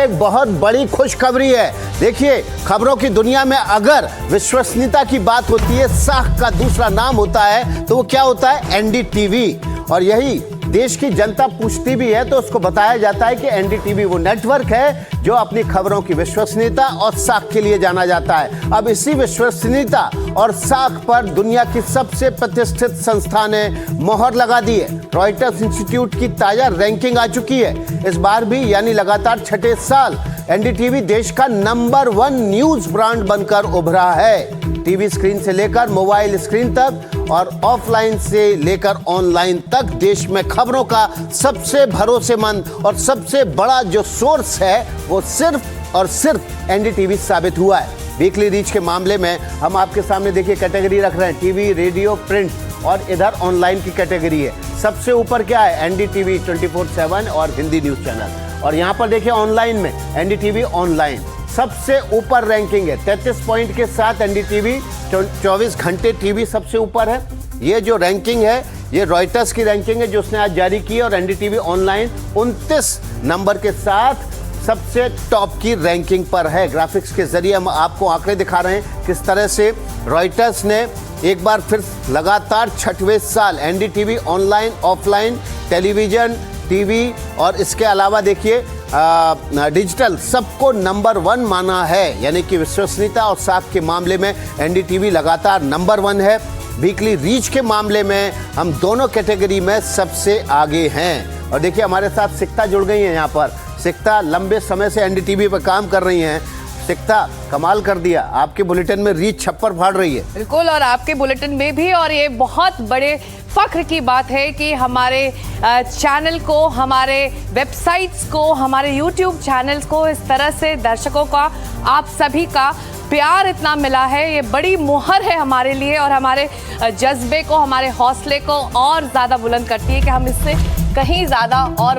एक बहुत बड़ी खुशखबरी है। देखिए, खबरों की दुनिया में अगर विश्वसनीयता की बात होती है, साख का दूसरा नाम होता है, तो वो क्या होता है? एनडीटीवी। और यही देश की जनता पूछती भी है तो उसको बताया जाता है कि एनडीटीवी वो नेटवर्क है जो अपनी खबरों की विश्वसनीयता और साख के लिए जाना जाता है। अब इसी विश्वसनीयता और साख पर दुनिया की सबसे प्रतिष्ठित संस्था ने मोहर lगा दी है। रॉयटर्स इंस्टीट्यूट की ताजा रैंकिंग आ चुकी है। इस बार भी यानी लगातार छठे साल एनडीटीवी देश का नंबर 1 न्यूज ब्रांड बनकर उभरा है। टीवी स्क्रीन से लेकर मोबाइल स्क्रीन तक और ऑफलाइन से लेकर ऑनलाइन तक देश में खबरों का सबसे भरोसेमंद और सबसे बड़ा जो सोर्स है वो सिर्फ और सिर्फ एनडीटीवी साबित हुआ है। वीकली रीच के मामले में हम आपके सामने देखिए कैटेगरी रख रहे हैं, टीवी, रेडियो, प्रिंट और इधर ऑनलाइन की कैटेगरी है। सबसे ऊपर क्या है? एनडीटीवी 24/7 और हिंदी न्यूज चैनल। और यहाँ पर देखिए ऑनलाइन में एनडीटीवी ऑनलाइन सबसे ऊपर रैंकिंग है। 33 पॉइंट के साथ एनडीटीवी 24 घंटे टीवी सबसे ऊपर है। ये जो रैंकिंग है ये रॉयटर्स की रैंकिंग है जो उसने आज जारी की, और एनडीटीवी ऑनलाइन 29 नंबर के साथ सबसे टॉप की रैंकिंग पर है। ग्राफिक्स के जरिए हम आपको आंकड़े दिखा रहे हैं किस तरह से रॉयटर्स ने एक बार फिर लगातार छठवें साल NDTV online, offline, television, TV और इसके अलावा देखिए डिजिटल सबको नंबर 1 माना है। यानी कि विश्वसनीयता और साख के मामले में एनडीटीवी लगातार नंबर 1 है। वीकली रीच के मामले में हम दोनों कैटेगरी में सबसे आगे हैं। और देखिए हमारे साथ सिकता जुड़ गई हैं। यहाँ पर सिकता लंबे समय से एनडीटीवी पर काम कर रही हैं। सिकता, कमाल कर दिया, आपके बुलेटिन में रीच छप्पर फाड़ रही है। बिल्कुल, और आपके बुलेटिन में भी। और ये बहुत बड़े फख्र की बात है कि हमारे चैनल को, हमारे वेबसाइट्स को, हमारे यूट्यूब चैनल्स को इस तरह से दर्शकों का, आप सभी का प्यार इतना मिला है। ये बड़ी मुहर है हमारे लिए और हमारे जज्बे को, हमारे हौसले को और ज़्यादा बुलंद करती है कि हम इससे कहीं ज़्यादा और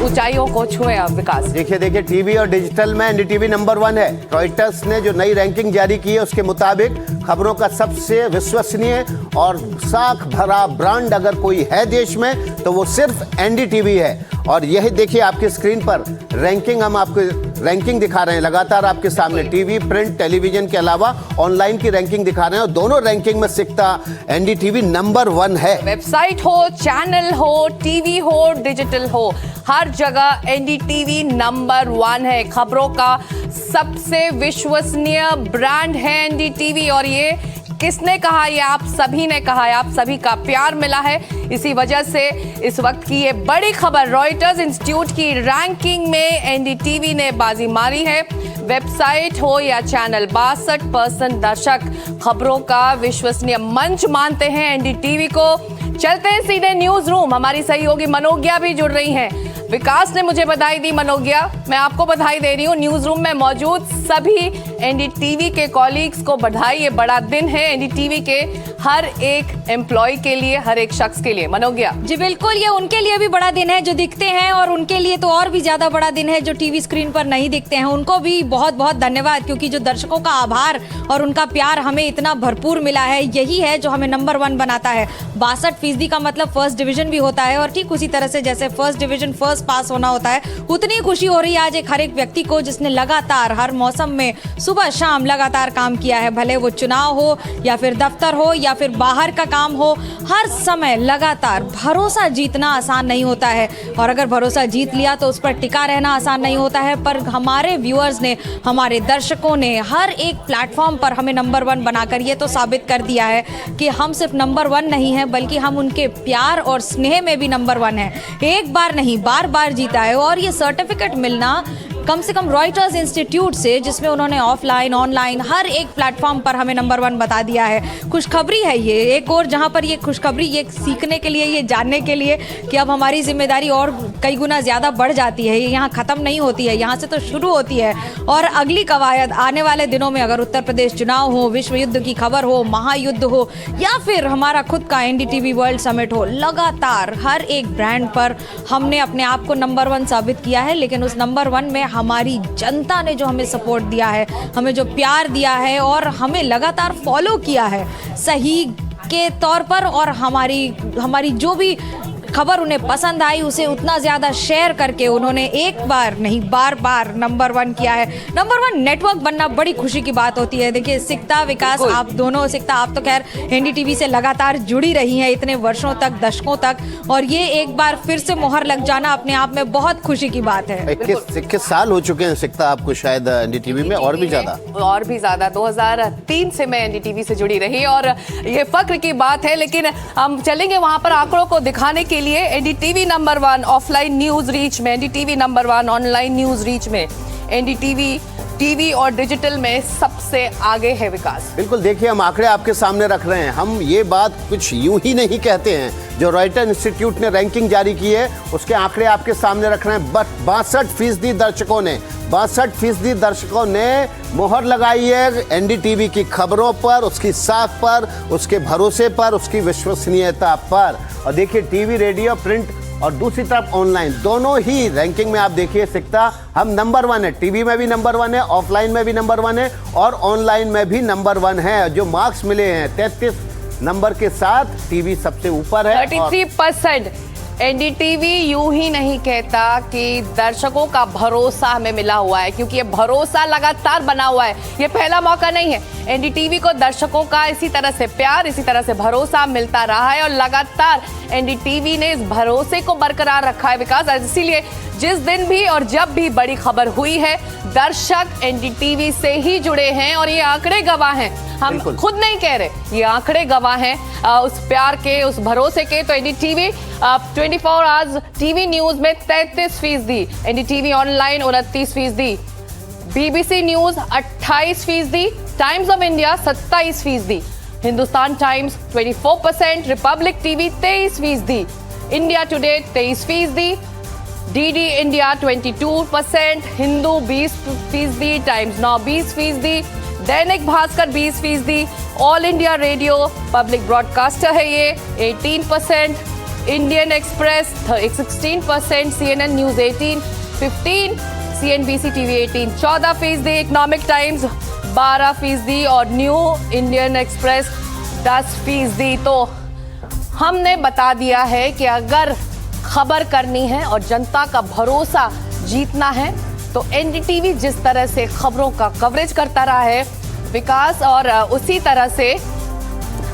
ऊंचाइयों को छुएं। अब विकास देखिए टीवी और डिजिटल में एनडीटीवी नंबर 1 है। रॉयटर्स ने जो नई रैंकिंग जारी की है उसके मुताबिक खबरों का सबसे विश्वसनीय और साख भरा ब्रांड अगर कोई है देश में तो वो सिर्फ एनडीटीवी है। और यही देखिए आपकी स्क्रीन पर रैंकिंग, हम आपको रैंकिंग दिखा रहे हैं लगातार आपके सामने। टीवी, प्रिंट, टेलीविजन के अलावा ऑनलाइन की रैंकिंग दिखा रहे हैं और दोनों रैंकिंग में सिकता एनडीटीवी नंबर 1 है। वेबसाइट हो, चैनल हो, टीवी हो, डिजिटल हो, हर जगह एनडीटीवी नंबर 1 है। खबरों का सबसे विश्वसनीय ब्रांड है एनडीटीवी। और ये किसने कहा? ये आप सभी ने कहा है, आप सभी का प्यार मिला है। इसी वजह से इस वक्त की ये बड़ी खबर, रॉयटर्स इंस्टीट्यूट की रैंकिंग में एनडीटीवी ने बाजी मारी है। वेबसाइट हो या चैनल, 62% दर्शक खबरों का विश्वसनीय मंच मानते हैं एनडीटीवी को। चलते हैं सीधे न्यूज रूम। हमारी सहयोगी मनोज्ञा भी जुड़ रही हैं। विकास ने मुझे बधाई दी। मनोज्ञा, मैं आपको बधाई दे रही हूँ। न्यूज रूम में मौजूद सभी एनडीटीवी के कॉलीग्स को बधाई। ये बड़ा दिन है एनडीटीवी के हर एक एम्प्लॉय के लिए, हर एक शख्स के लिए। मनोज्ञा जी बिल्कुल, ये उनके लिए भी बड़ा दिन है जो दिखते हैं, और उनके लिए तो और भी ज्यादा बड़ा दिन है जो टीवी स्क्रीन पर नहीं दिखते हैं। उनको भी बहुत बहुत धन्यवाद, क्योंकि जो दर्शकों का आभार और उनका प्यार हमें इतना भरपूर मिला है, यही है जो हमें नंबर 1 बनाता है। 62% का मतलब फर्स्ट डिवीजन भी होता है, और ठीक उसी तरह से जैसे फर्स्ट डिवीजन फर्स्ट पास होना होता है, उतनी खुशी हो रही है आज एक हर एक व्यक्ति को जिसने लगातार हर मौसम में सुबह शाम लगातार काम किया है। भले वो चुनाव हो या फिर दफ्तर हो या फिर बाहर का काम हो, हर समय लगातार। भरोसा जीतना आसान नहीं होता है, और अगर भरोसा जीत लिया तो उस पर टिका रहना आसान नहीं होता है। पर हमारे व्यूअर्स ने, हमारे दर्शकों ने हर एक प्लेटफॉर्म पर हमें नंबर 1 बनाकर ये तो साबित कर दिया है कि हम सिर्फ नंबर 1 नहीं है, बल्कि हम उनके प्यार और स्नेह में भी नंबर 1 है। एक बार नहीं, बार बार जीता है। और ये सर्टिफिकेट मिलना कम से कम रॉयटर्स इंस्टीट्यूट से, जिसमें उन्होंने ऑफलाइन, ऑनलाइन हर एक प्लेटफॉर्म पर हमें नंबर 1 बता दिया है। खुशखबरी है ये एक और, जहां पर ये खुशखबरी ये सीखने के लिए, ये जानने के लिए कि अब हमारी जिम्मेदारी और कई गुना ज़्यादा बढ़ जाती है। ये यहाँ ख़त्म नहीं होती है, यहाँ से तो शुरू होती है। और अगली कवायद आने वाले दिनों में, अगर उत्तर प्रदेश चुनाव हो, विश्व युद्ध की खबर हो, महायुद्ध हो, या फिर हमारा खुद का एनडीटीवी वर्ल्ड समिट हो, लगातार हर एक ब्रांड पर हमने अपने आप को नंबर 1 साबित किया है। लेकिन उस नंबर 1 में हमारी जनता ने जो हमें सपोर्ट दिया है, हमें जो प्यार दिया है और हमें लगातार फॉलो किया है सही के तौर पर, और हमारी जो भी खबर उन्हें पसंद आई उसे उतना ज़्यादा शेयर करके उन्होंने एक बार नहीं बार बार नंबर 1 किया है। नंबर 1 नेटवर्क बनना बड़ी खुशी की बात होती है। देखिए सिकता विकास, आप दोनों, सिकता आप तो खैर एनडीटीवी से लगातार जुड़ी रही हैं इतने वर्षों तक, दशकों तक, और ये एक बार फिर से मोहर लग जाना अपने आप में बहुत खुशी की बात है। 21 साल हो चुके हैं सिकता आपको शायद एनडीटीवी में, और भी ज्यादा 2003 से मैं एनडीटीवी से जुड़ी रही और ये फक्र की बात है। लेकिन हम चलेंगे वहां पर आंकड़ों को दिखाने के लिए। NDTV number 1 offline news reach में, NDTV number 1 online news reach में, एनडीटीवी टीवी और डिजिटल में सबसे आगे है विकास। बिल्कुल, देखिए हम आंकड़े आपके सामने रख रहे हैं। हम ये बात कुछ यूं ही नहीं कहते हैं। जो रॉयटर इंस्टीट्यूट ने रैंकिंग जारी की है उसके आंकड़े आपके सामने रख रहे हैं। 62% दर्शकों ने मोहर लगाई है एनडीटीवी की खबरों पर, उसकी साख पर, उसके भरोसे पर, उसकी विश्वसनीयता पर। और देखिए टीवी, रेडियो, प्रिंट और दूसरी तरफ ऑनलाइन, दोनों ही रैंकिंग में आप देखिए सिकता हम नंबर 1 है। टीवी में भी नंबर 1 है, ऑफलाइन में भी नंबर 1 है और ऑनलाइन में भी नंबर 1 है। जो मार्क्स मिले हैं 33 नंबर के साथ टीवी सबसे ऊपर है। 33%। एनडीटीवी यूं ही नहीं कहता कि दर्शकों का भरोसा हमें मिला हुआ है, क्योंकि ये भरोसा लगातार बना हुआ है। ये पहला मौका नहीं है। एनडीटीवी को दर्शकों का इसी तरह से प्यार, इसी तरह से भरोसा मिलता रहा है और लगातार एनडीटीवी ने इस भरोसे को बरकरार रखा है विकास। इसीलिए जिस दिन भी और जब भी बड़ी खबर हुई है, दर्शक एनडीटीवी से ही जुड़े हैं और ये आंकड़े गवाह हैं। हम खुद नहीं कह रहे, ये आंकड़े गवाह हैं उस प्यार के, उस भरोसे के। तो एनडीटीवी 24 आवर्स टीवी न्यूज में 33%, NDTV online 29%, BBC news 28%, times of India 27%, Hindustan times 24%, Republic TV 23%, India today 23%, DD India 22%, Hindu 20%, times now 20%, Dainik Bhaskar 20%, all India radio public broadcaster है ये 18%, Indian express 16%, CNN news 15%, CNBC TV 14%, economic times 12% और new Indian express 10%। तो हमने बता दिया है कि अगर खबर करनी है और जनता का भरोसा जीतना है तो एनडीटीवी जिस तरह से खबरों का कवरेज करता रहा है विकास, और उसी तरह से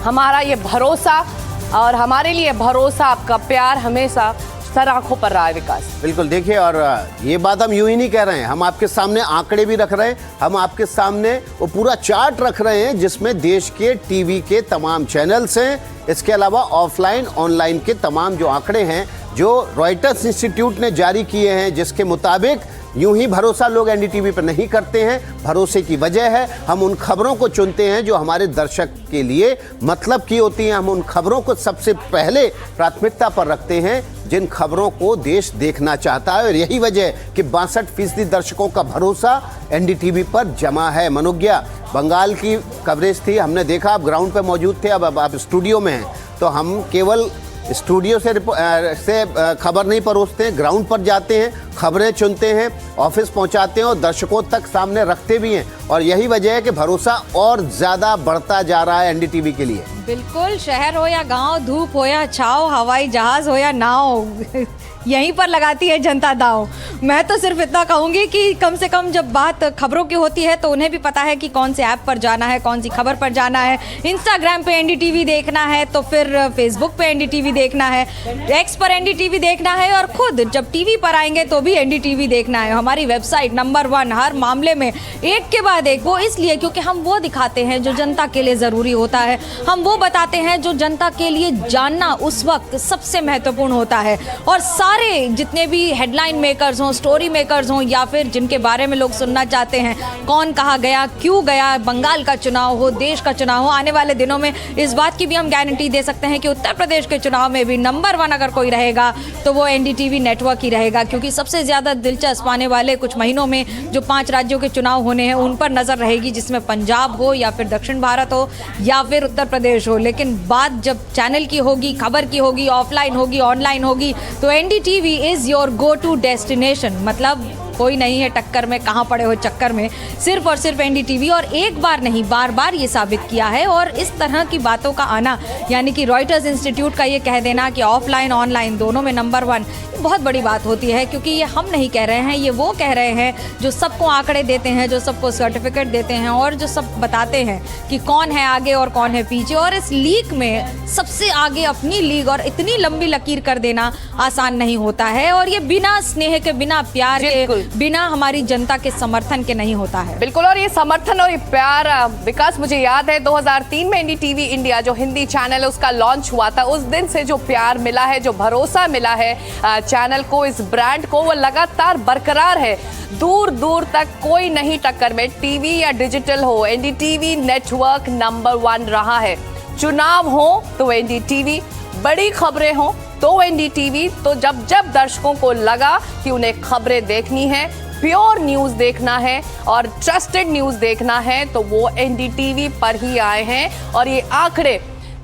हमारा ये भरोसा और हमारे लिए भरोसा, आपका प्यार हमेशा सर आंखों पर रहा है विकास। बिल्कुल, देखिए और ये बात हम यूं ही नहीं कह रहे हैं, हम आपके सामने आंकड़े भी रख रहे हैं। हम आपके सामने वो पूरा चार्ट रख रहे हैं जिसमें देश के टीवी के तमाम चैनल्स हैं, इसके अलावा ऑफलाइन ऑनलाइन के तमाम जो आंकड़े हैं जो रॉयटर्स इंस्टीट्यूट ने जारी किए हैं, जिसके मुताबिक यूं ही भरोसा लोग एनडीटीवी पर नहीं करते हैं। भरोसे की वजह है हम उन खबरों को चुनते हैं जो हमारे दर्शक के लिए मतलब की होती हैं। हम उन खबरों को सबसे पहले प्राथमिकता पर रखते हैं जिन खबरों को देश देखना चाहता है, और यही वजह है कि 62% दर्शकों का भरोसा एनडीटीवी पर जमा है। मनोज्ञा, बंगाल की कवरेज थी, हमने देखा आप ग्राउंड पर मौजूद थे, अब आप स्टूडियो में हैं, तो हम केवल स्टूडियो से खबर नहीं परोसते हैं, ग्राउंड पर जाते हैं, खबरें चुनते हैं, ऑफिस पहुंचाते हैं और दर्शकों तक सामने रखते भी हैं, और यही वजह है कि भरोसा और ज़्यादा बढ़ता जा रहा है एनडीटीवी के लिए। बिल्कुल, शहर हो या गांव, धूप हो या छाव, हवाई जहाज हो या नाव, यहीं पर लगाती है जनता दाव। मैं तो सिर्फ इतना कहूँगी कि कम से कम जब बात खबरों की होती है तो उन्हें भी पता है कि कौन से ऐप पर जाना है, कौन सी खबर पर जाना है। इंस्टाग्राम पे एनडीटीवी देखना है तो फिर फेसबुक पे एनडीटीवी देखना है, एक्स पर एनडीटीवी देखना है, और खुद जब टीवी पर आएंगे तो भी एनडीटीवी देखना है। हमारी वेबसाइट नंबर 1 हर मामले में, एक के बाद एक। वो इसलिए क्योंकि हम वो दिखाते हैं जो जनता के लिए ज़रूरी होता है, हम वो बताते हैं जो जनता के लिए जानना उस वक्त सबसे महत्वपूर्ण होता है। और सारे जितने भी हेडलाइन मेकर्स हों, स्टोरी मेकर्स हों, या फिर जिनके बारे में लोग सुनना चाहते हैं, कौन कहाँ गया, क्यों गया, बंगाल का चुनाव हो, देश का चुनाव हो, आने वाले दिनों में इस बात की भी हम गारंटी दे सकते हैं कि उत्तर प्रदेश के चुनाव में भी नंबर 1 अगर कोई रहेगा तो वो एनडीटीवी नेटवर्क ही रहेगा, क्योंकि सबसे ज़्यादा दिलचस्प आने वाले कुछ महीनों में जो 5 राज्यों के चुनाव होने हैं उन पर नज़र रहेगी, जिसमें पंजाब हो या फिर दक्षिण भारत हो या फिर उत्तर प्रदेश हो। लेकिन बात जब चैनल की होगी, खबर की होगी, ऑफलाइन होगी, ऑनलाइन होगी, तो NDTV is your go to destination. मतलब कोई नहीं है टक्कर में, कहाँ पड़े हो चक्कर में, सिर्फ और सिर्फ एनडीटीवी। और एक बार नहीं, बार बार ये साबित किया है। और इस तरह की बातों का आना, यानी कि रॉयटर्स इंस्टीट्यूट का ये कह देना कि ऑफलाइन ऑनलाइन दोनों में नंबर 1, बहुत बड़ी बात होती है। क्योंकि ये हम नहीं कह रहे हैं, ये वो कह रहे हैं जो सबको आंकड़े देते हैं, जो सबको सर्टिफिकेट देते हैं और जो सब बताते हैं कि कौन है आगे और कौन है पीछे। और इस लीग में सबसे आगे अपनी लीग और इतनी लंबी लकीर कर देना आसान नहीं होता है। और ये बिना स्नेह के, बिना प्यार के, बिना हमारी जनता के समर्थन के नहीं होता है। बिल्कुल। और ये समर्थन और ये प्यार, विकास, मुझे याद है 2003 में एनडीटीवी इंडिया जो हिंदी चैनल है उसका लॉन्च हुआ था। उस दिन से जो प्यार मिला है, जो भरोसा मिला है चैनल को, इस ब्रांड को, वो लगातार बरकरार है। दूर दूर तक कोई नहीं टक्कर में, टीवी या डिजिटल हो, एनडीटीवी नेटवर्क नंबर 1 रहा है। चुनाव हो तो एनडीटीवी, बड़ी खबरें हो तो एनडीटीवी। तो जब जब दर्शकों को लगा कि उन्हें खबरें देखनी है, प्योर न्यूज देखना है और ट्रस्टेड न्यूज देखना है, तो वो एनडीटीवी पर ही आए हैं। और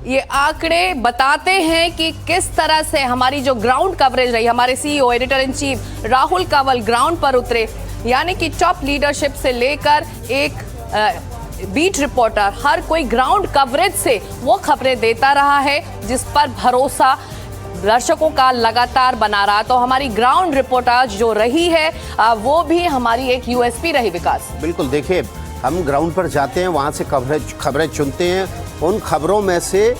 ये आंकड़े बताते हैं कि किस तरह से हमारी जो ग्राउंड कवरेज रही, हमारे CEO, editor in chief Rahul Kanwal ground पर उतरे, यानी कि टॉप लीडरशिप से लेकर एक बीट रिपोर्टर, हर कोई ग्राउंड कवरेज से वो खबरें देता रहा है जिस पर भरोसा दर्शकों का लगातार बना रहा। तो हमारी ग्राउंड रिपोर्टाज जो रही है वो भी हमारी एक यूएसपी रही। विकास, बिल्कुल। देखिए, हम ग्राउंड पर जाते हैं, वहाँ से खबरें चुनते हैं। उन खबरों में से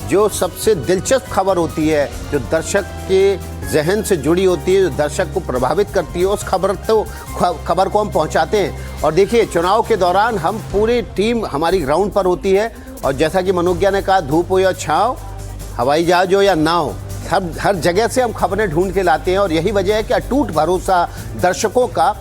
जो सबसे दिलचस्प खबर होती है, जो दर्शक के जहन से जुड़ी होती है, जो दर्शक को प्रभावित करती है, उस खबर को हम पहुंचाते हैं। और देखिए, चुनाव के दौरान हम पूरी टीम हमारी ग्राउंड पर होती है। और जैसा कि मनोज्ञा ने कहा, धूप हो या छाँव, हवाई जहाज हो या नाव, हर जगह से हम खबरें ढूंढ के लाते हैं। और यही वजह है कि अटूट भरोसा दर्शकों का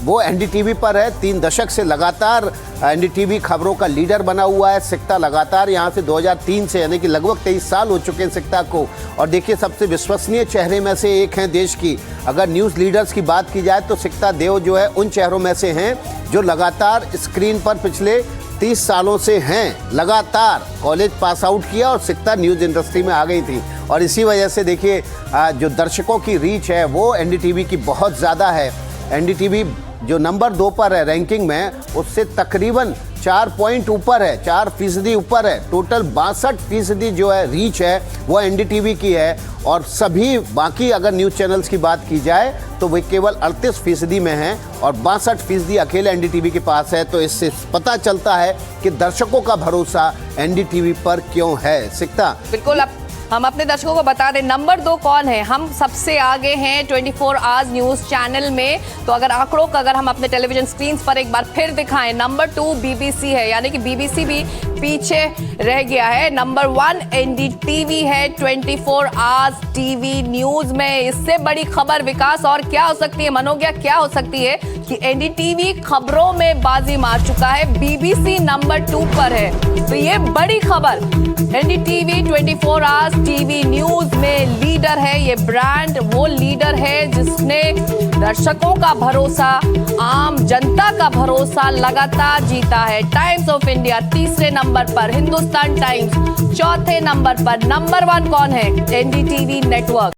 वो एनडीटीवी पर है। 3 दशक से लगातार एनडीटीवी खबरों का लीडर बना हुआ है। सिकता लगातार यहाँ से 2003 से, यानी कि लगभग 23 साल हो चुके हैं सिकता को। और देखिए, सबसे विश्वसनीय चेहरे में से एक हैं देश की। अगर न्यूज़ लीडर्स की बात की जाए तो सिकता देव जो है उन चेहरों में से हैं जो लगातार स्क्रीन पर पिछले 30 सालों से हैं। लगातार कॉलेज पास आउट किया और सिकता न्यूज़ इंडस्ट्री में आ गई थी। और इसी वजह से देखिए, जो दर्शकों की रीच है वो एनडीटीवी की बहुत ज़्यादा है। एनडीटीवी जो नंबर 2 पर है रैंकिंग में, उससे तकरीबन 4 पॉइंट ऊपर है, 4% ऊपर है। टोटल 62% जो है रीच है वो एनडीटीवी की है। और सभी बाकी अगर न्यूज़ चैनल्स की बात की जाए तो वे केवल 38% में हैं और 62% अकेले एनडीटीवी के पास है। तो इससे पता चलता है कि दर्शकों का भरोसा एनडीटीवी पर क्यों है। सिकता, बिल्कुल। अब हम अपने दर्शकों को बता दें नंबर 2 कौन है। हम सबसे आगे हैं 24 आवर्स न्यूज चैनल में। तो अगर आंकड़ों का अगर हम अपने टेलीविजन स्क्रीन पर एक बार फिर दिखाएं, नंबर 2 बीबीसी है, यानी कि बीबीसी भी पीछे रह गया है। नंबर 1 एनडीटीवी है 24 आवर्स टीवी न्यूज में। इससे बड़ी खबर, विकास, और क्या हो सकती है? मनोज्ञा, क्या हो सकती है कि एनडीटीवी खबरों में बाजी मार चुका है, बीबीसी नंबर 2 पर है। तो ये बड़ी खबर, एनडीटीवी 24 आवर्स टीवी न्यूज में लीडर है। ये ब्रांड वो लीडर है जिसने दर्शकों का भरोसा, आम जनता का भरोसा लगातार जीता है। टाइम्स ऑफ इंडिया 3रे नंबर पर, हिंदुस्तान टाइम्स 4थे नंबर पर। नंबर 1 कौन है? NDTV network.